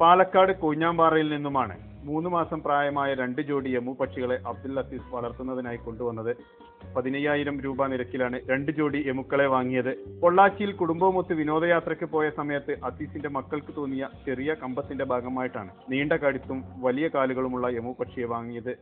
പാലക്കാട് കൊഴിഞ്ഞാമ്പാറയിൽ നിന്നുമാണ് 3 മാസം പ്രായമായ 2 ജോഡി യമു പക്ഷികളെ അബ്ദുൽ ലത്തീഫ് വളർത്തുന്നതിനായി കൊണ്ടുവന്നത്. 15,000 രൂപ നിരക്കിലാണ് 2 ജോഡി എമുക്കളെ വാങ്ങിയത്. പൊള്ളാച്ചിയിൽ കുടുംബവുമൊത്ത് വിനോദയാത്രയ്ക്ക് പോയ സമയത്ത് അസീസിന്റെ മക്കൾക്ക് തോന്നിയ ചെറിയ കമ്പത്തിന്റെ ഭാഗമായിട്ടാണ് നീണ്ട കഴുത്തും വലിയ കാലുകളുമുള്ള യമു പക്ഷിയെ വാങ്ങിയത്.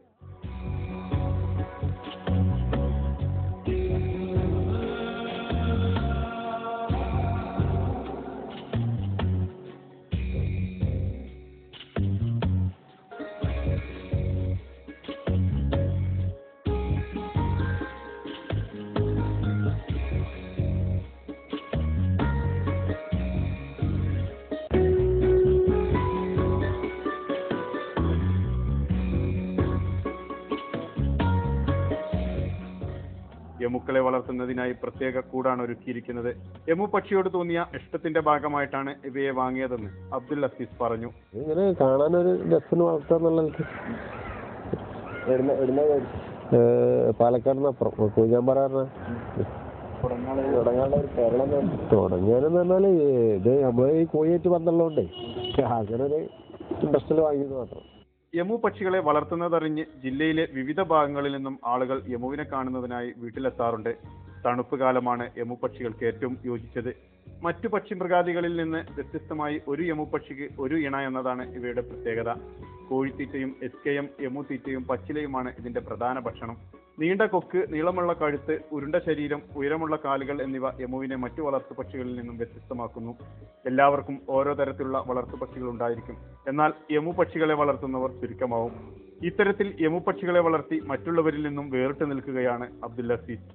യമുക്കളെ വളർത്തുന്നതിനായി പ്രത്യേക കൂടാണ് ഒരുക്കിയിരിക്കുന്നത്. യമു പക്ഷിയോട് തോന്നിയ ഇഷ്ടത്തിന്റെ ഭാഗമായിട്ടാണ് ഇവയെ വാങ്ങിയതെന്ന് അബ്ദുൽ ലത്തീഫ് പറഞ്ഞു. ഇങ്ങനെ കാണാനൊരു രസം വളർത്താന്നുള്ള പാലക്കാടിനപ്പുറം കൊഴിഞ്ഞാമ്പാറ തുടങ്ങിയാലെന്ന് പറഞ്ഞാല് ഇത് നമ്മള് ഈ കോഴിയായിട്ട് ബന്ധമുള്ളതുകൊണ്ടേ അങ്ങനെ ഒരു ഇൻട്രസ്റ്റിൽ വാങ്ങിയത് മാത്രം. യമു പക്ഷികളെ വളർത്തുന്നതറിഞ്ഞ് ജില്ലയിലെ വിവിധ ഭാഗങ്ങളിൽ നിന്നും ആളുകൾ യമുവിനെ കാണുന്നതിനായി വീട്ടിലെത്താറുണ്ട്. തണുപ്പ് കാലമാണ് യമു പക്ഷികൾക്ക് ഏറ്റവും യോജിച്ചത്. മറ്റു പക്ഷിമൃഗാദികളിൽ നിന്ന് വ്യത്യസ്തമായി ഒരു യമു പക്ഷിക്ക് ഒരു ഇണ എന്നതാണ് ഇവയുടെ പ്രത്യേകത. കോഴിത്തീറ്റയും SKM യമു തീറ്റയും പച്ചിലയുമാണ് ഇതിന്റെ പ്രധാന ഭക്ഷണം. നീണ്ട കൊക്ക്, നീളമുള്ള കഴുത്ത്, ഉരുണ്ട ശരീരം, ഉയരമുള്ള കാലുകൾ എന്നിവ യമുവിനെ മറ്റു വളർത്തു പക്ഷികളിൽ നിന്നും വ്യത്യസ്തമാക്കുന്നു. എല്ലാവർക്കും ഓരോ തരത്തിലുള്ള വളർത്തു പക്ഷികൾ ഉണ്ടായിരിക്കും. എന്നാൽ യമു പക്ഷികളെ വളർത്തുന്നവർ ചുരുക്കമാവും. ഇത്തരത്തിൽ യമു പക്ഷികളെ വളർത്തി മറ്റുള്ളവരിൽ നിന്നും വേറിട്ട് നിൽക്കുകയാണ് അബ്ദുൽ ലത്തീഫ്.